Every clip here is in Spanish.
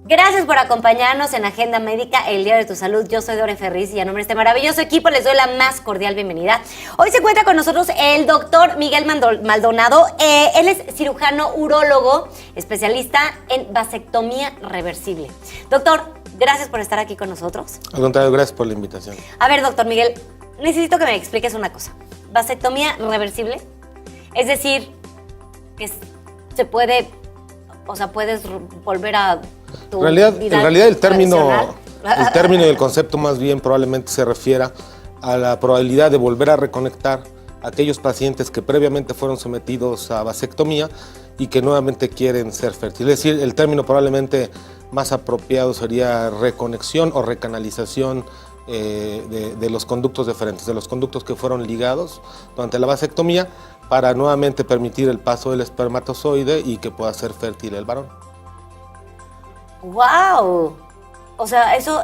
Gracias por acompañarnos en Agenda Médica, el Diario de tu Salud. Yo soy Dore Ferriz y a nombre de este maravilloso equipo les doy la más cordial bienvenida. Hoy se encuentra con nosotros el doctor Miguel Maldonado. Él es cirujano urólogo, especialista en vasectomía reversible. Doctor, gracias por estar aquí con nosotros. Al contrario, gracias por la invitación. A ver, doctor Miguel, necesito que me expliques una cosa. ¿Vasectomía reversible? Es decir, que se puede, o sea, puedes volver a... En realidad el término y el concepto más bien probablemente se refiera a la probabilidad de volver a reconectar a aquellos pacientes que previamente fueron sometidos a vasectomía y que nuevamente quieren ser fértiles. Es decir, el término probablemente más apropiado sería reconexión o recanalización de los conductos deferentes, de los conductos que fueron ligados durante la vasectomía para nuevamente permitir el paso del espermatozoide y que pueda ser fértil el varón. ¡Wow! O sea, eso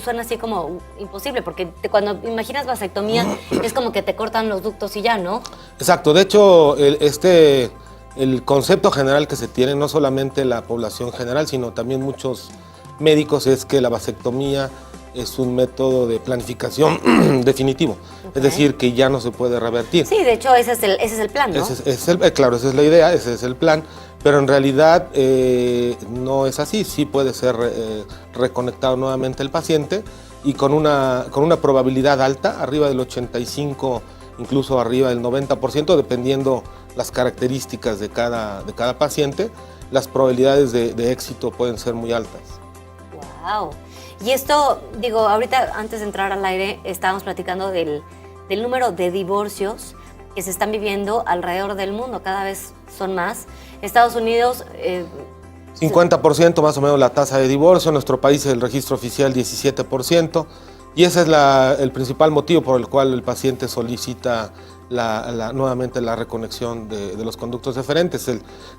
suena así como imposible, porque cuando imaginas vasectomía es como que te cortan los ductos y ya, ¿no? Exacto. De hecho, el concepto general que se tiene, no solamente la población general, sino también muchos médicos, es que la vasectomía es un método de planificación definitivo. Okay. Es decir, que ya no se puede revertir. Sí, de hecho, ese es el plan, ¿no? Claro, esa es la idea, ese es el plan. Pero en realidad no es así. Sí puede ser reconectado nuevamente el paciente y con una probabilidad alta, arriba del 85%, incluso arriba del 90%, dependiendo las características de cada paciente, las probabilidades de éxito pueden ser muy altas. ¡Wow! Y esto, digo, ahorita antes de entrar al aire estábamos platicando del número de divorcios que se están viviendo alrededor del mundo, cada vez son más. Estados Unidos... 50% más o menos la tasa de divorcio, en nuestro país el registro oficial 17%, y ese es el principal motivo por el cual el paciente solicita nuevamente la reconexión de los conductos deferentes.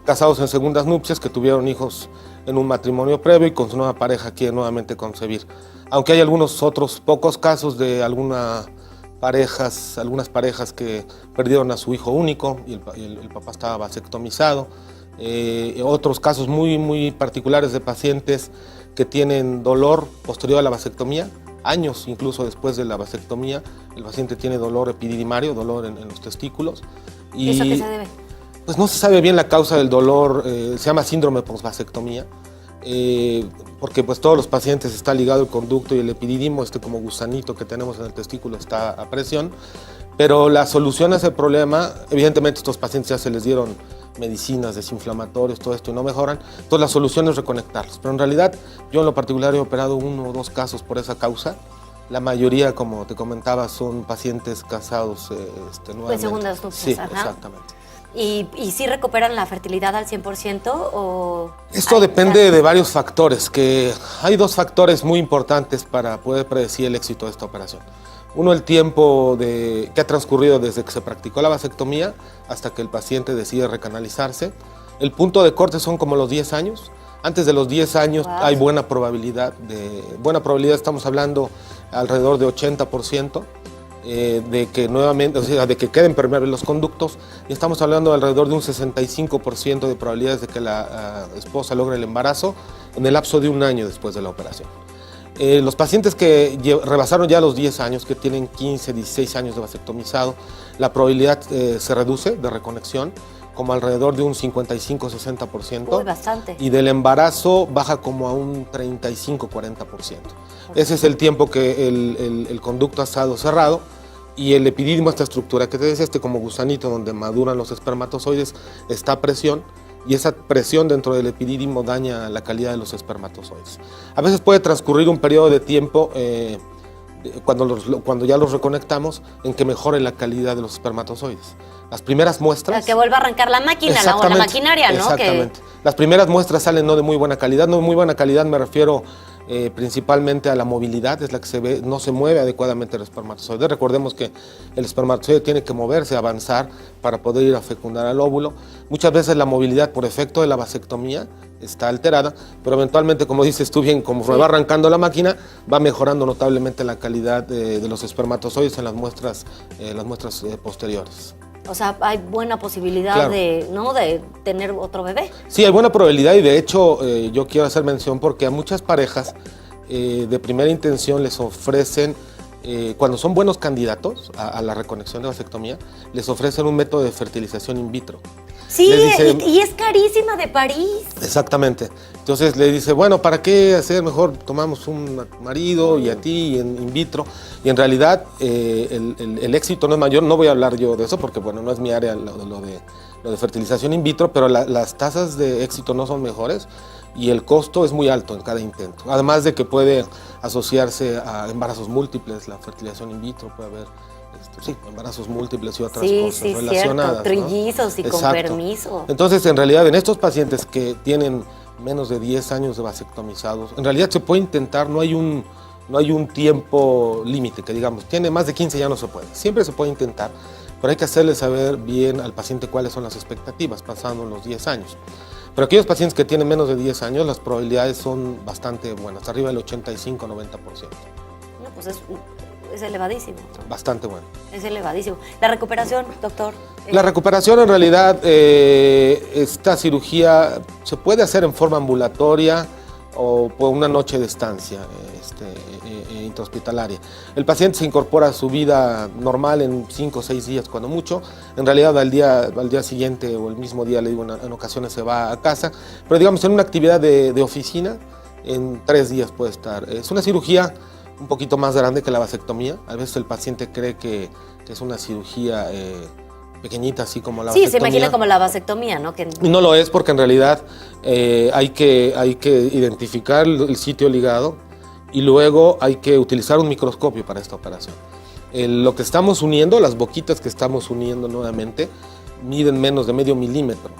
Casados en segundas nupcias que tuvieron hijos en un matrimonio previo y con su nueva pareja quieren nuevamente concebir. Aunque hay algunos otros pocos casos de algunas parejas que perdieron a su hijo único y el papá estaba vasectomizado. Otros casos muy, muy particulares de pacientes que tienen dolor posterior a la vasectomía, años incluso después de la vasectomía, el paciente tiene dolor epididimario, dolor en los testículos. ¿Y eso a qué se debe? Pues no se sabe bien la causa del dolor, se llama síndrome postvasectomía, porque pues todos los pacientes está ligado el conducto y el epididimo, como gusanito que tenemos en el testículo está a presión, pero la solución a ese problema, evidentemente estos pacientes ya se les dieron medicinas, desinflamatorios, todo esto y no mejoran, entonces la solución es reconectarlos, pero en realidad yo en lo particular he operado 1 o 2 casos por esa causa. La mayoría, como te comentaba, son pacientes casados nuevamente. En segundas nupcias. Sí, exactamente. ¿Y si recuperan la fertilidad al 100% o...? Esto depende de varios factores, que hay 2 factores muy importantes para poder predecir el éxito de esta operación. Uno, el tiempo que ha transcurrido desde que se practicó la vasectomía hasta que el paciente decide recanalizarse. El punto de corte son como los 10 años. Antes de los 10 años hay buena probabilidad, estamos hablando alrededor de 80%, de que nuevamente, o sea, de que queden permeables los conductos, y estamos hablando de alrededor de un 65% de probabilidades de que la esposa logre el embarazo en el lapso de 1 año después de la operación. Los pacientes que rebasaron ya los 10 años, que tienen 15, 16 años de vasectomizado, la probabilidad se reduce de reconexión como alrededor de un 55-60%. Uy, bastante. Y del embarazo baja como a un 35-40%. Ese es el tiempo que el conducto ha estado cerrado y el epididimo, esta estructura que te decía, como gusanito donde maduran los espermatozoides, está a presión. Y esa presión dentro del epididimo daña la calidad de los espermatozoides. A veces puede transcurrir un periodo de tiempo cuando ya los reconectamos en que mejore la calidad de los espermatozoides. Las primeras muestras... Que vuelva a arrancar la máquina, la maquinaria, ¿no? Exactamente. Las primeras muestras salen no de muy buena calidad. No de muy buena calidad me refiero principalmente a la movilidad, es la que se ve, no se mueve adecuadamente el espermatozoide. Recordemos que el espermatozoide tiene que moverse, avanzar para poder ir a fecundar al óvulo. Muchas veces la movilidad por efecto de la vasectomía está alterada, pero eventualmente, como dices tú bien, como va arrancando la máquina, va mejorando notablemente la calidad de los espermatozoides en las muestras posteriores. O sea, hay buena posibilidad Claro. de tener otro bebé. Sí, hay buena probabilidad y de hecho yo quiero hacer mención porque a muchas parejas de primera intención les ofrecen, cuando son buenos candidatos a la reconexión de vasectomía, les ofrecen un método de fertilización in vitro. Sí, Les dice- y es carísima de París. Exactamente. Entonces le dice, bueno, ¿para qué hacer? Mejor tomamos un marido y a ti in vitro. Y en realidad el éxito no es mayor. No voy a hablar yo de eso porque, bueno, no es mi área lo de fertilización in vitro, pero las tasas de éxito no son mejores y el costo es muy alto en cada intento. Además de que puede asociarse a embarazos múltiples, la fertilización in vitro, puede haber embarazos múltiples y otras cosas relacionadas. Cierto, ¿no? trillizos y con Exacto. permiso. Entonces, en realidad, en estos pacientes que tienen menos de 10 años de vasectomizados, en realidad se puede intentar, no hay un tiempo límite, que digamos, tiene más de 15 ya no se puede. Siempre se puede intentar, pero hay que hacerle saber bien al paciente cuáles son las expectativas pasando los 10 años. Pero aquellos pacientes que tienen menos de 10 años, las probabilidades son bastante buenas, arriba del 85-90%. No, pues es elevadísimo. Bastante bueno. Es elevadísimo. La recuperación, doctor. La recuperación en realidad, esta cirugía se puede hacer en forma ambulatoria o por una noche de estancia intrahospitalaria. El paciente se incorpora a su vida normal en 5 o 6 días cuando mucho. En realidad al día siguiente o el mismo día, le digo, en ocasiones se va a casa. Pero digamos en una actividad de oficina, en 3 días puede estar. Es una cirugía un poquito más grande que la vasectomía. A veces el paciente cree que es una cirugía pequeñita, así como la vasectomía. Sí, se imagina como la vasectomía, ¿no? Y no lo es porque en realidad hay que identificar el sitio ligado y luego hay que utilizar un microscopio para esta operación. Lo que estamos uniendo, las boquitas que estamos uniendo nuevamente, miden menos de medio milímetro.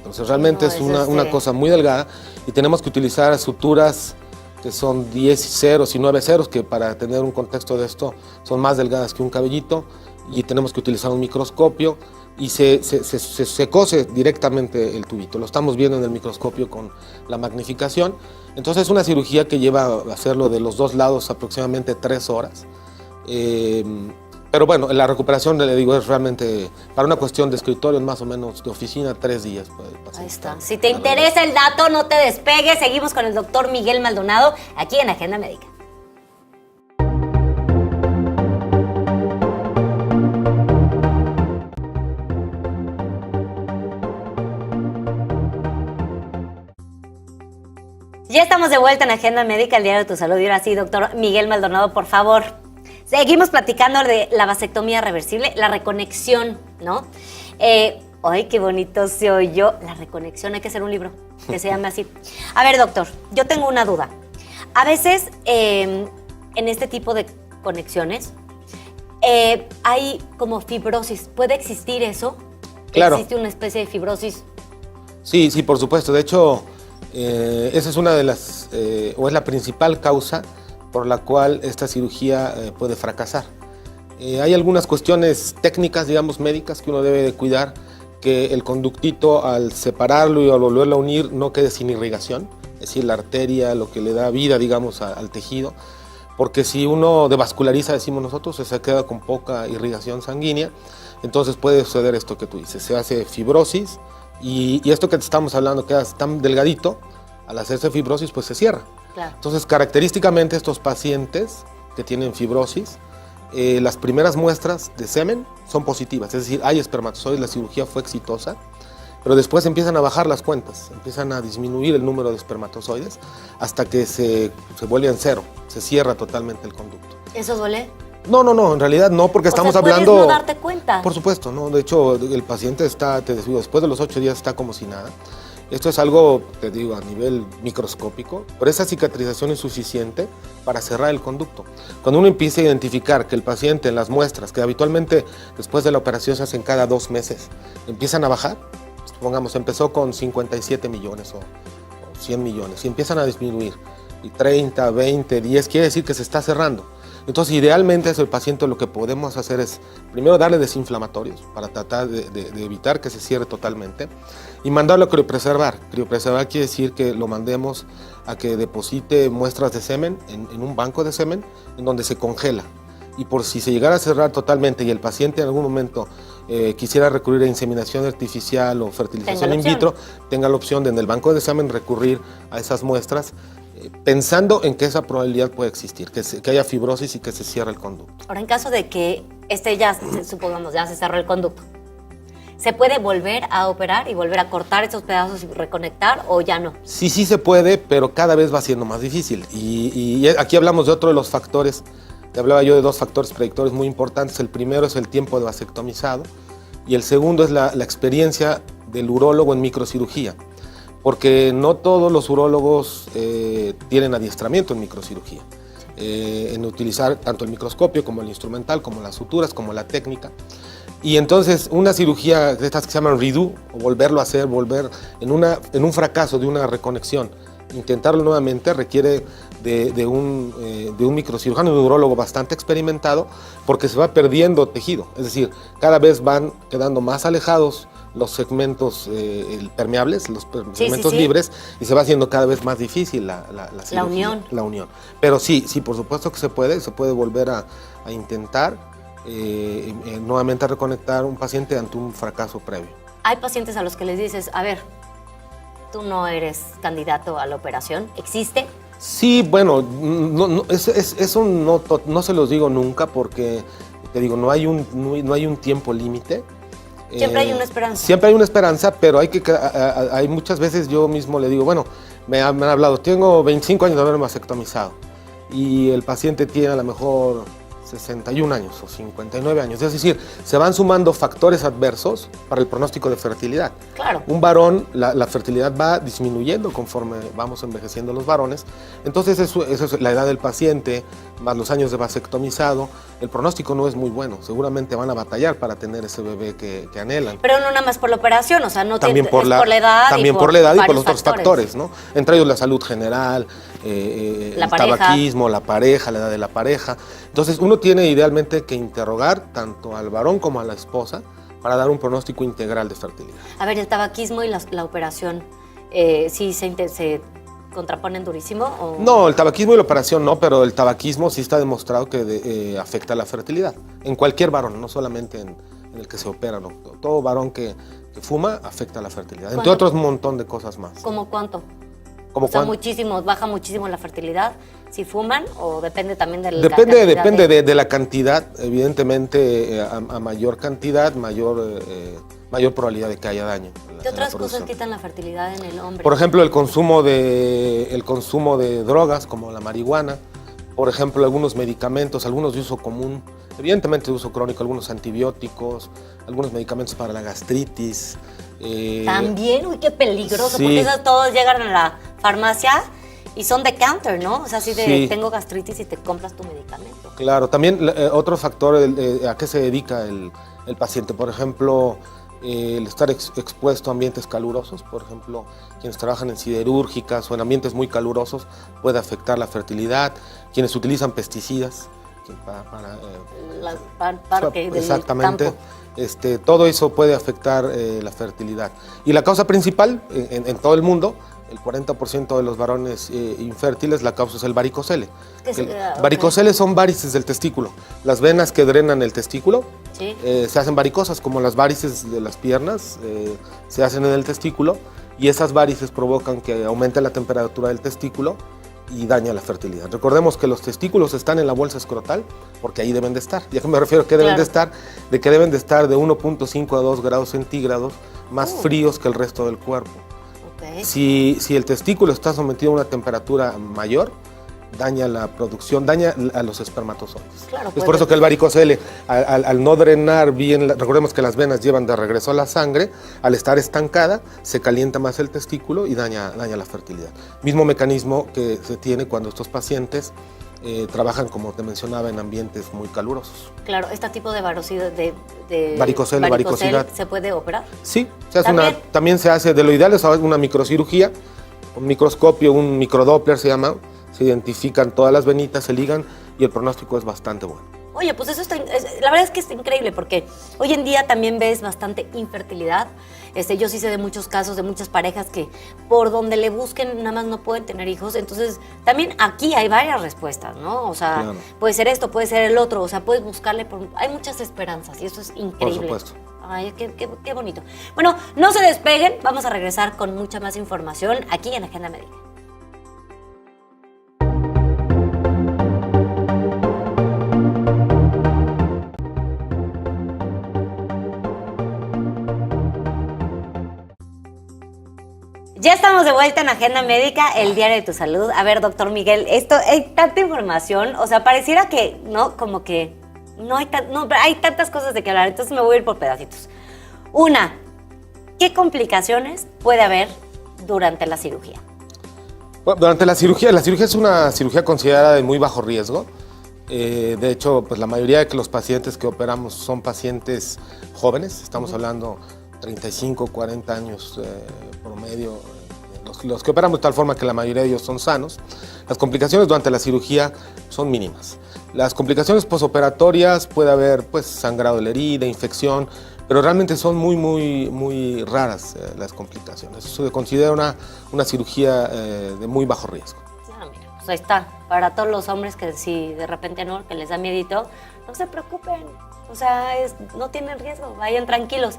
O sea, realmente No, es es una cosa muy delgada y tenemos que utilizar suturas que son 10 ceros y 9 ceros, que para tener un contexto de esto son más delgadas que un cabellito, y tenemos que utilizar un microscopio y se cose directamente el tubito. Lo estamos viendo en el microscopio con la magnificación. Entonces es una cirugía que lleva a hacerlo de los dos lados aproximadamente 3 horas. Pero bueno, la recuperación, le digo, es realmente para una cuestión de escritorio, más o menos de oficina, 3 días. Ahí está. Si te interesa el dato, no te despegues. Seguimos con el doctor Miguel Maldonado aquí en Agenda Médica. Ya estamos de vuelta en Agenda Médica, el Diario de tu Salud. Y ahora sí, doctor Miguel Maldonado, por favor. Seguimos platicando de la vasectomía reversible, la reconexión, ¿no? Ay, qué bonito se oyó. La reconexión, hay que hacer un libro que se llame así. A ver, doctor, yo tengo una duda. A veces, en este tipo de conexiones, hay como fibrosis. ¿Puede existir eso? Claro. ¿Existe una especie de fibrosis? Sí, por supuesto. De hecho, esa es una de las, o es la principal causa por la cual esta cirugía puede fracasar. Hay algunas cuestiones técnicas, digamos, médicas que uno debe de cuidar, que el conductito al separarlo y al volverlo a unir no quede sin irrigación, es decir, la arteria, lo que le da vida, digamos, al tejido, porque si uno devasculariza, decimos nosotros, se queda con poca irrigación sanguínea, entonces puede suceder esto que tú dices, se hace fibrosis y esto que te estamos hablando queda tan delgadito, al hacerse fibrosis pues se cierra. Claro. Entonces, característicamente estos pacientes que tienen fibrosis, las primeras muestras de semen son positivas, es decir, hay espermatozoides, la cirugía fue exitosa, pero después empiezan a bajar las cuentas, empiezan a disminuir el número de espermatozoides hasta que se vuelve en cero, se cierra totalmente el conducto. ¿Eso duele? No, en realidad no, porque estamos puedes hablando... no darte cuenta. Por supuesto, no, de hecho el paciente está, te digo, después de los 8 días está como si nada. Esto es algo, te digo, a nivel microscópico, pero esa cicatrización es suficiente para cerrar el conducto. Cuando uno empieza a identificar que el paciente en las muestras, que habitualmente después de la operación se hacen cada 2 meses, empiezan a bajar, supongamos, empezó con 57 millones o 100 millones y empiezan a disminuir. y 30, 20, 10, quiere decir que se está cerrando. Entonces, idealmente, el paciente lo que podemos hacer es, primero, darle desinflamatorios para tratar de evitar que se cierre totalmente y mandarlo a criopreservar. Criopreservar quiere decir que lo mandemos a que deposite muestras de semen en un banco de semen en donde se congela. Y por si se llegara a cerrar totalmente y el paciente en algún momento quisiera recurrir a inseminación artificial o fertilización in vitro, tenga la opción de en el banco de semen recurrir a esas muestras, pensando en que esa probabilidad puede existir, que haya fibrosis y que se cierre el conducto. Ahora, en caso de que supongamos, ya se cerró el conducto, ¿se puede volver a operar y volver a cortar esos pedazos y reconectar o ya no? Sí, sí se puede, pero cada vez va siendo más difícil. Y aquí hablamos de otro de los factores. Te hablaba yo de dos factores predictores muy importantes. El primero es el tiempo de vasectomizado y el segundo es la experiencia del urólogo en microcirugía. Porque no todos los urólogos tienen adiestramiento en microcirugía, en utilizar tanto el microscopio como el instrumental, como las suturas, como la técnica. Y entonces una cirugía de estas que se llaman redo, o volverlo a hacer, volver en un fracaso de una reconexión, intentarlo nuevamente requiere de un microcirujano, un urólogo bastante experimentado, porque se va perdiendo tejido. Es decir, cada vez van quedando más alejados los segmentos permeables, los segmentos libres, y se va haciendo cada vez más difícil la cirugía, la unión. Pero sí, por supuesto que se puede volver a intentar nuevamente a reconectar un paciente ante un fracaso previo. Hay pacientes a los que les dices, a ver, tú no eres candidato a la operación, ¿existe? Sí, bueno, eso no se los digo nunca porque, te digo, no hay un tiempo límite. Siempre hay una esperanza. Siempre hay una esperanza, pero hay muchas veces yo mismo le digo, bueno, me han hablado, tengo 25 años de haberme vasectomizado y el paciente tiene a lo mejor 61 años o 59 años. Es decir, se van sumando factores adversos para el pronóstico de fertilidad. Claro. Un varón, la fertilidad va disminuyendo conforme vamos envejeciendo los varones. Entonces, eso es la edad del paciente, más los años de vasectomizado. El pronóstico no es muy bueno. Seguramente van a batallar para tener ese bebé que anhelan. Pero no nada más por la operación, o sea, no también por la edad. También por la edad y por los otros factores, ¿no? Entre ellos la salud general, el tabaquismo, la pareja, la edad de la pareja. Entonces, uno tiene idealmente que interrogar tanto al varón como a la esposa para dar un pronóstico integral de fertilidad. A ver, el tabaquismo y la operación, ¿sí se contraponen durísimo? ¿O? No, el tabaquismo y la operación no, pero el tabaquismo sí está demostrado que afecta la fertilidad. En cualquier varón, no solamente en el que se opera, no. Todo varón que fuma afecta la fertilidad, entre otros un montón de cosas más. ¿Cómo cuánto? O sea, baja muchísimo la fertilidad si fuman o depende también de la cantidad. Depende de la cantidad, evidentemente a mayor cantidad, mayor probabilidad de que haya daño. ¿Qué otras cosas quitan la fertilidad en el hombre? Por ejemplo, el consumo de drogas como la marihuana, por ejemplo, algunos medicamentos, algunos de uso común, evidentemente de uso crónico, algunos antibióticos, algunos medicamentos para la gastritis. También, uy, qué peligroso, sí. Porque esos todos llegan a la farmacia y son de counter, ¿no? O sea, así de sí. Tengo gastritis y te compras tu medicamento. Claro, también otro factor, a qué se dedica el paciente. Por ejemplo, el estar expuesto a ambientes calurosos, por ejemplo, quienes trabajan en siderúrgicas o en ambientes muy calurosos puede afectar la fertilidad. Quienes utilizan pesticidas exactamente. Campo. Todo eso puede afectar la fertilidad. Y la causa principal en todo el mundo, el 40% de los varones infértiles, la causa es el varicocele. Varicocele son varices del testículo. Las venas que drenan el testículo ¿sí? Se hacen varicosas, como las varices de las piernas se hacen en el testículo, y esas varices provocan que aumente la temperatura del testículo y daña la fertilidad. Recordemos que los testículos están en la bolsa escrotal porque ahí deben de estar. ¿Y a qué me refiero? ¿Qué deben de estar? De que deben de estar de 1.5 a 2 grados centígrados más fríos que el resto del cuerpo. Okay. Si el testículo está sometido a una temperatura mayor, daña la producción, daña a los espermatozoides. Claro, es por eso que el varicocele, al no drenar bien, recordemos que las venas llevan de regreso la sangre, al estar estancada, se calienta más el testículo y daña la fertilidad. Mismo mecanismo que se tiene cuando estos pacientes trabajan, como te mencionaba, en ambientes muy calurosos. Claro, este tipo de varicosidad, ¿se puede operar? Sí, también se hace, de lo ideal es una microcirugía, un microscopio, un microdoppler se llama, se identifican todas las venitas, se ligan y el pronóstico es bastante bueno. Oye, pues eso la verdad es que es increíble porque hoy en día también ves bastante infertilidad. Yo sí sé de muchos casos, de muchas parejas que por donde le busquen nada más no pueden tener hijos. Entonces, también aquí hay varias respuestas, ¿no? O sea, claro, puede ser esto, puede ser el otro. O sea, puedes buscarle hay muchas esperanzas y eso es increíble. Por supuesto. Ay, qué bonito. Bueno, no se despeguen. Vamos a regresar con mucha más información aquí en Agenda Médica. Ya estamos de vuelta en Agenda Médica, el diario de tu salud. A ver, doctor Miguel, hay tanta información, o sea, pareciera que, ¿no? Como que hay tantas cosas de que hablar, entonces me voy a ir por pedacitos. Una, ¿qué complicaciones puede haber durante la cirugía? Bueno, durante la cirugía es una cirugía considerada de muy bajo riesgo. De hecho, pues la mayoría de los pacientes que operamos son pacientes jóvenes, estamos hablando 35, 40 años promedio, los que operamos de tal forma que la mayoría de ellos son sanos. Las complicaciones durante la cirugía son mínimas. Las complicaciones posoperatorias puede haber pues sangrado de la herida, infección, pero realmente son muy raras las complicaciones. Eso se considera una cirugía de muy bajo riesgo. Mira, pues ahí está, para todos los hombres que si de repente no, que les da miedito, no se preocupen. O sea, no tienen riesgo, vayan tranquilos.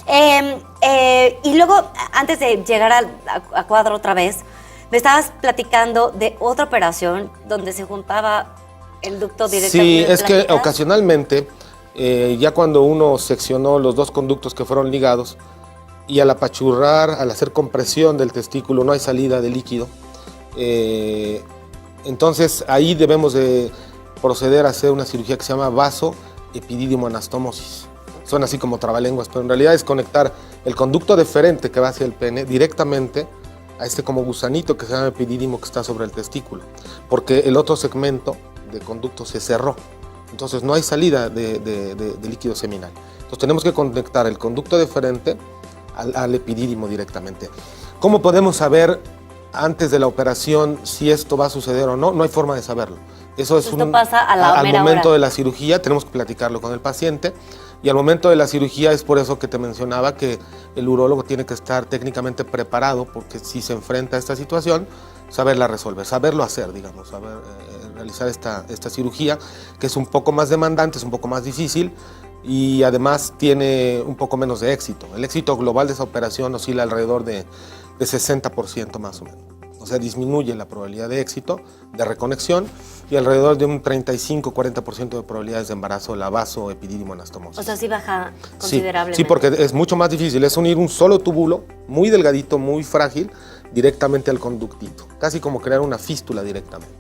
Y luego, antes de llegar a cuadro otra vez, me estabas platicando de otra operación donde se juntaba el ducto directo. Sí, es que ocasionalmente, ya cuando uno seccionó los dos conductos que fueron ligados y al apachurrar, al hacer compresión del testículo, no hay salida de líquido, entonces ahí debemos de proceder a hacer una cirugía que se llama vasoepidídimo-anastomosis. Suena así como trabalenguas, pero en realidad es conectar el conducto deferente que va hacia el pene directamente a este como gusanito que se llama epidídimo que está sobre el testículo, porque el otro segmento de conducto se cerró, entonces no hay salida de líquido seminal. Entonces tenemos que conectar el conducto deferente al epidídimo directamente. ¿Cómo podemos saber antes de la operación si esto va a suceder o no? No hay forma de saberlo. Eso es pasa al momento de la cirugía, tenemos que platicarlo con el paciente. Y al momento de la cirugía es por eso que te mencionaba que el urólogo tiene que estar técnicamente preparado, porque si se enfrenta a esta situación, saberla resolver, saberlo hacer, digamos, saber realizar esta cirugía, que es un poco más demandante, es un poco más difícil y además tiene un poco menos de éxito. El éxito global de esa operación oscila alrededor de 60% más o menos. O sea, disminuye la probabilidad de éxito, de reconexión, y alrededor de un 35-40% de probabilidades de embarazo, la vasoepidídimo-anastomosis. O sea, sí baja considerablemente. Sí, porque es mucho más difícil, es unir un solo túbulo, muy delgadito, muy frágil, directamente al conductito, casi como crear una fístula directamente.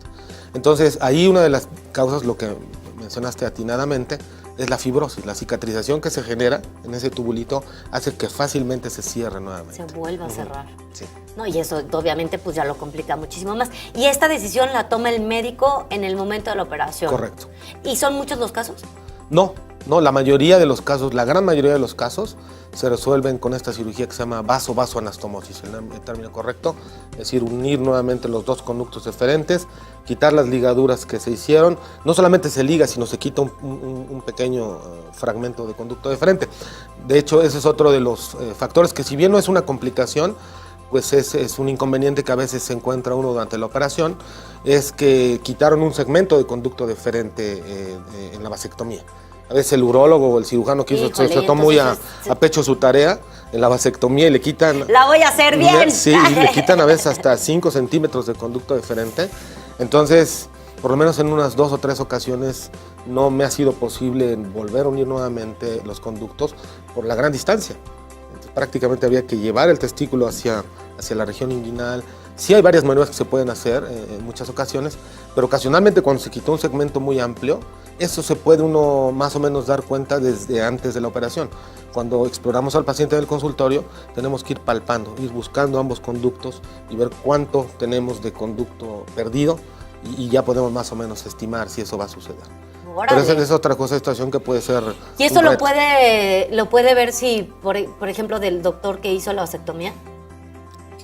Entonces, ahí una de las causas, lo que mencionaste atinadamente, es la fibrosis, la cicatrización que se genera en ese tubulito hace que fácilmente se cierre nuevamente. Se vuelva a cerrar. Sí. No, y eso obviamente pues ya lo complica muchísimo más. Y esta decisión la toma el médico en el momento de la operación. Correcto. ¿Y son muchos los casos? No, la mayoría de los casos, la gran mayoría de los casos se resuelven con esta cirugía que se llama vasoanastomosis, el término correcto, es decir, unir nuevamente los dos conductos deferentes, quitar las ligaduras que se hicieron. No solamente se liga, sino se quita un pequeño fragmento de conducto deferente. De hecho, ese es otro de los factores que, si bien no es una complicación, pues es un inconveniente que a veces se encuentra uno durante la operación, es que quitaron un segmento de conducto deferente en la vasectomía. A veces el urólogo o el cirujano que hizo se tomó muy a pecho su tarea en la vasectomía y le quitan... ¡La voy a hacer bien! Sí, y le quitan a veces hasta 5 centímetros de conducto deferente. Entonces, por lo menos en unas 2 o 3 ocasiones no me ha sido posible volver a unir nuevamente los conductos por la gran distancia. Entonces, prácticamente había que llevar el testículo hacia la región inguinal. Sí hay varias maneras que se pueden hacer en muchas ocasiones, pero ocasionalmente cuando se quitó un segmento muy amplio, eso se puede uno más o menos dar cuenta desde antes de la operación. Cuando exploramos al paciente en el consultorio, tenemos que ir palpando, ir buscando ambos conductos y ver cuánto tenemos de conducto perdido y ya podemos más o menos estimar si eso va a suceder. Órale. Pero esa es otra cosa, situación que puede ser. ¿Y eso lo puede ver si, por ejemplo, del doctor que hizo la vasectomía?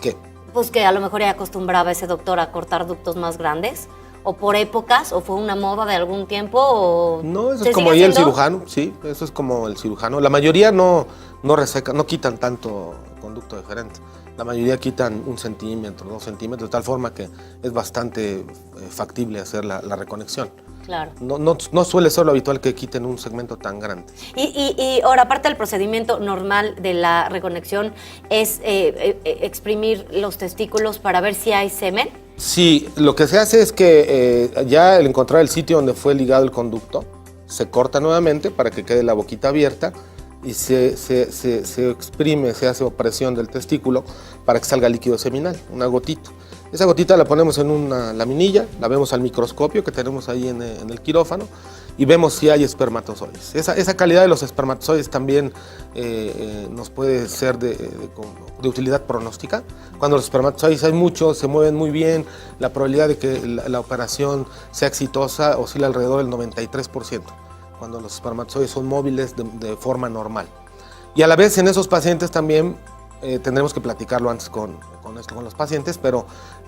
¿Qué? Pues que a lo mejor ya acostumbraba ese doctor a cortar ductos más grandes, o por épocas, o fue una moda de algún tiempo, o... No, eso ¿se es como sigue ahí el haciendo? cirujano, sí, eso es como el cirujano. La mayoría no resecan, no quitan tanto conducto diferente. La mayoría quitan 1 centímetro, 2 centímetros, de tal forma que es bastante factible hacer la reconexión. Claro. No suele ser lo habitual que quiten un segmento tan grande. Y ahora, aparte del procedimiento normal de la reconexión, es exprimir los testículos para ver si hay semen. Sí, lo que se hace es que ya al encontrar el sitio donde fue ligado el conducto, se corta nuevamente para que quede la boquita abierta y se exprime, se hace opresión del testículo para que salga líquido seminal, una gotita. Esa gotita la ponemos en una laminilla, la vemos al microscopio que tenemos ahí en el quirófano y vemos si hay espermatozoides. Esa calidad de los espermatozoides también nos puede ser de utilidad pronóstica. Cuando los espermatozoides hay muchos, se mueven muy bien, la probabilidad de que la operación sea exitosa oscila alrededor del 93%, cuando los espermatozoides son móviles de forma normal. Y a la vez en esos pacientes también tendremos que platicarlo antes con los pacientes, pero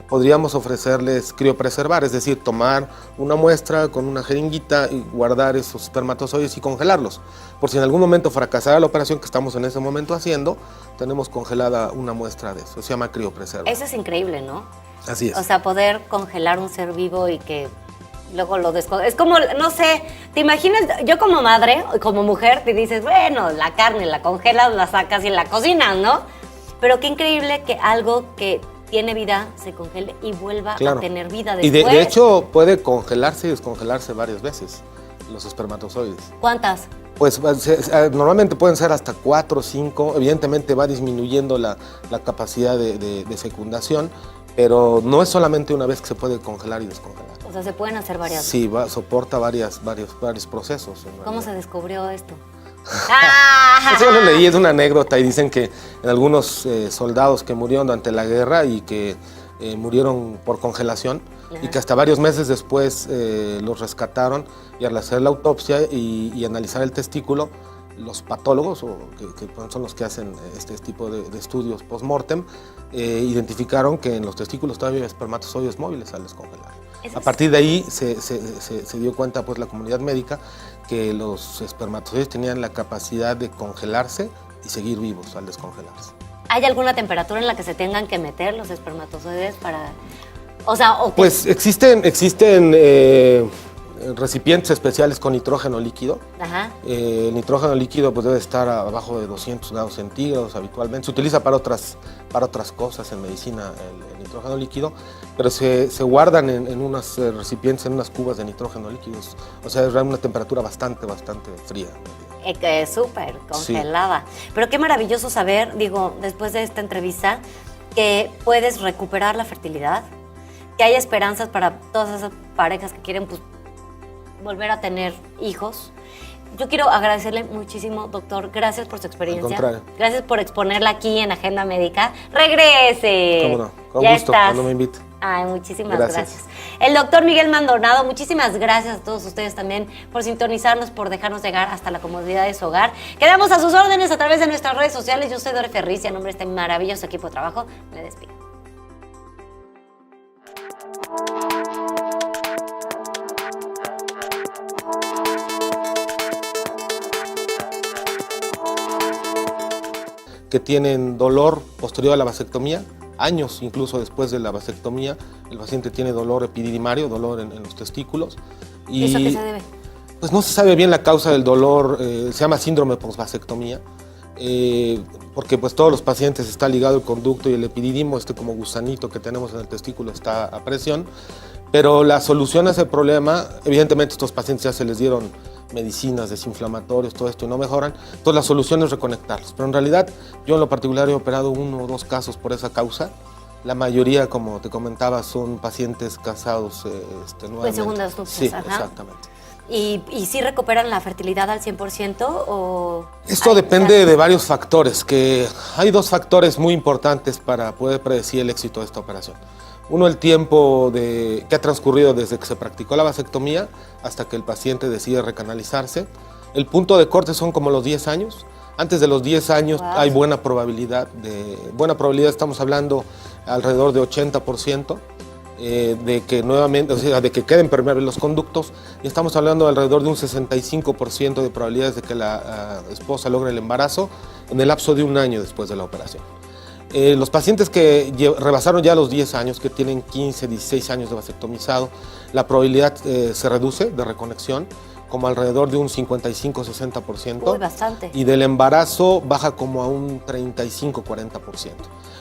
podríamos ofrecerles criopreservar, es decir, tomar una muestra con una jeringuita y guardar esos espermatozoides y congelarlos. Por si en algún momento fracasara la operación que estamos en ese momento haciendo, tenemos congelada una muestra de eso, se llama criopreservar. Eso es increíble, ¿no? Así es. O sea, poder congelar un ser vivo y que luego lo es como, no sé, ¿te imaginas? Yo como madre, como mujer, te dices, bueno, la carne la congelas, la sacas y la cocinas, ¿no? Pero qué increíble que algo que tiene vida se congele y vuelva a tener vida después. Y de hecho puede congelarse y descongelarse varias veces los espermatozoides. ¿Cuántas? Pues normalmente pueden ser hasta 4 o 5, evidentemente va disminuyendo la capacidad de fecundación, pero no es solamente una vez que se puede congelar y descongelar. O sea, se pueden hacer varias. Sí, soporta varios procesos. ¿Cómo se descubrió esto? Eso lo leí, es una anécdota y dicen que en algunos soldados que murieron durante la guerra y que murieron por congelación y que hasta varios meses después los rescataron y al hacer la autopsia y analizar el testículo, los patólogos, que son los que hacen este tipo de estudios post-mortem, identificaron que en los testículos todavía había espermatozoides móviles al descongelar. A partir de ahí se dio cuenta pues la comunidad médica que los espermatozoides tenían la capacidad de congelarse y seguir vivos al descongelarse. ¿Hay alguna temperatura en la que se tengan que meter los espermatozoides para...? O sea, pues existen recipientes especiales con nitrógeno líquido. Ajá. El nitrógeno líquido pues debe estar abajo de 200 grados centígrados habitualmente. Se utiliza para otras cosas en medicina el nitrógeno líquido, pero se guardan en unos recipientes, en unas cubas de nitrógeno líquido. O sea, es una temperatura bastante fría. Súper congelada. Sí. Pero qué maravilloso saber, digo, después de esta entrevista, que puedes recuperar la fertilidad, que hay esperanzas para todas esas parejas que quieren pues, volver a tener hijos. Yo quiero agradecerle muchísimo, doctor. Gracias por su experiencia. Al contrario. Gracias por exponerla aquí en Agenda Médica. ¡Regrese! ¿Cómo no? Con ya gusto, estás. cuando me invite. Ay, muchísimas gracias. El doctor Miguel Maldonado, muchísimas gracias a todos ustedes también por sintonizarnos, por dejarnos llegar hasta la comodidad de su hogar. Quedamos a sus órdenes a través de nuestras redes sociales. Yo soy Dore Ferriz y a nombre de este maravilloso equipo de trabajo, me despido. Que tienen dolor posterior a la vasectomía, años incluso después de la vasectomía, el paciente tiene dolor epididimario, dolor en los testículos. ¿Y eso a qué se debe? Pues no se sabe bien la causa del dolor, se llama síndrome postvasectomía, porque pues todos los pacientes está ligado el conducto y el epididimo, como gusanito que tenemos en el testículo está a presión, pero la solución a ese problema, evidentemente estos pacientes ya se les dieron medicinas, desinflamatorios, todo esto y no mejoran, entonces la solución es reconectarlos. Pero en realidad yo en lo particular he operado 1 o 2 casos por esa causa. La mayoría, como te comentaba, son pacientes casados nuevamente. En segundas nupcias. Sí, ajá. exactamente. ¿Y si recuperan la fertilidad al 100% o...? Esto depende de varios factores, que hay 2 factores muy importantes para poder predecir el éxito de esta operación. Uno, el tiempo que ha transcurrido desde que se practicó la vasectomía hasta que el paciente decide recanalizarse. El punto de corte son como los 10 años. Antes de los 10 años hay buena probabilidad, estamos hablando alrededor de 80%. De que nuevamente, o sea, de que queden permeables los conductos, y estamos hablando de alrededor de un 65% de probabilidades de que la esposa logre el embarazo en el lapso de un año después de la operación. Los pacientes que rebasaron ya los 10 años, que tienen 15, 16 años de vasectomizado, la probabilidad se reduce de reconexión como alrededor de un 55-60%. Uy, bastante. Y del embarazo baja como a un 35-40%.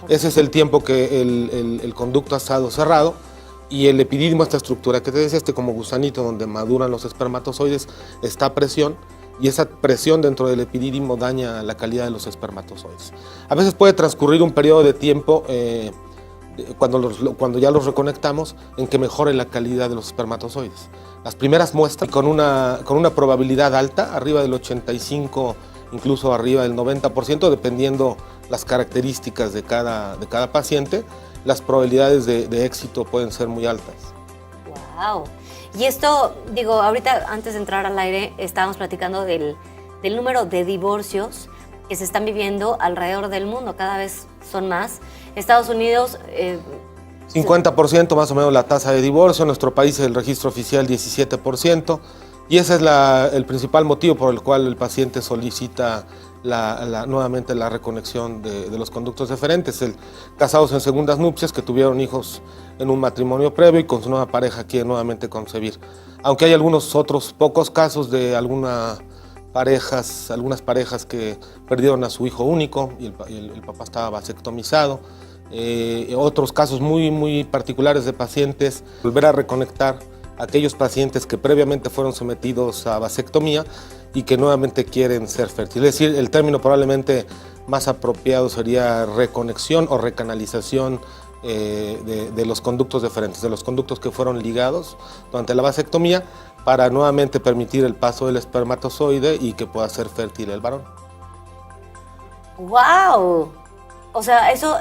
Ese es el tiempo que el conducto ha estado cerrado, y el epidídimo, esta estructura que te decía, como gusanito donde maduran los espermatozoides, está a presión, y esa presión dentro del epidídimo daña la calidad de los espermatozoides. A veces puede transcurrir un periodo de tiempo cuando ya los reconectamos, en que mejore la calidad de los espermatozoides. Las primeras muestras con una probabilidad alta, arriba del 85%, incluso arriba del 90%, dependiendo las características de cada paciente, las probabilidades de éxito pueden ser muy altas. ¡Wow! Y esto, digo, ahorita antes de entrar al aire estábamos platicando del número de divorcios que se están viviendo alrededor del mundo, cada vez son más. Estados Unidos... 50% más o menos la tasa de divorcio, en nuestro país el registro oficial 17%, y ese es el principal motivo por el cual el paciente solicita nuevamente la reconexión de los conductos deferentes. Casados en segundas nupcias que tuvieron hijos en un matrimonio previo y con su nueva pareja quieren nuevamente concebir. Aunque hay algunos otros pocos casos de algunas parejas que perdieron a su hijo único y el papá estaba vasectomizado. Otros casos muy particulares de pacientes, volver a reconectar a aquellos pacientes que previamente fueron sometidos a vasectomía y que nuevamente quieren ser fértiles. Es decir, el término probablemente más apropiado sería reconexión o recanalización de los conductos deferentes, de los conductos que fueron ligados durante la vasectomía, para nuevamente permitir el paso del espermatozoide y que pueda ser fértil el varón. ¡Wow! O sea, eso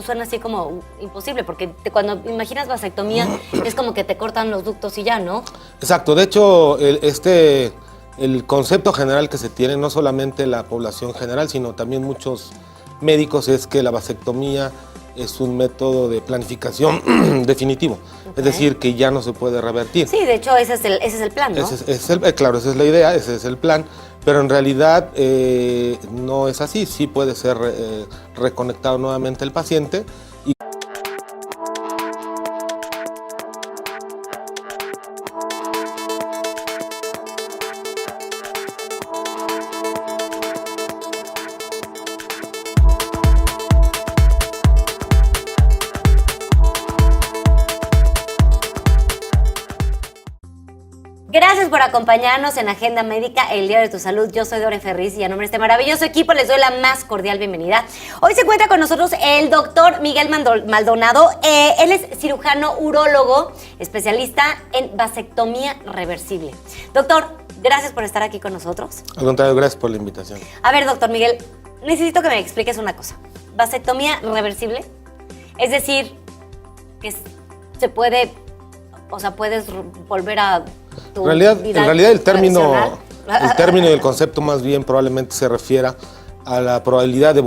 suena así como imposible, porque cuando imaginas vasectomía es como que te cortan los ductos y ya, ¿no? Exacto. De hecho, el concepto general que se tiene, no solamente la población general, sino también muchos médicos, es que la vasectomía es un método de planificación definitivo. Okay. Es decir, que ya no se puede revertir. Sí, de hecho ese es el plan, ¿no? Claro, esa es la idea, ese es el plan, pero en realidad no es así. Sí puede ser reconectado nuevamente el paciente. Gracias por acompañarnos en Agenda Médica, el Diario de tu Salud. Yo soy Dore Ferriz y a nombre de este maravilloso equipo les doy la más cordial bienvenida. Hoy se encuentra con nosotros el doctor Miguel Maldonado. Él es cirujano urólogo, especialista en vasectomía reversible. Doctor, gracias por estar aquí con nosotros. Al contrario, gracias por la invitación. A ver, doctor Miguel, necesito que me expliques una cosa. ¿Vasectomía reversible? Es decir, que se puede, o sea, puedes volver a... En realidad el término y el concepto más bien probablemente se refiera a la probabilidad de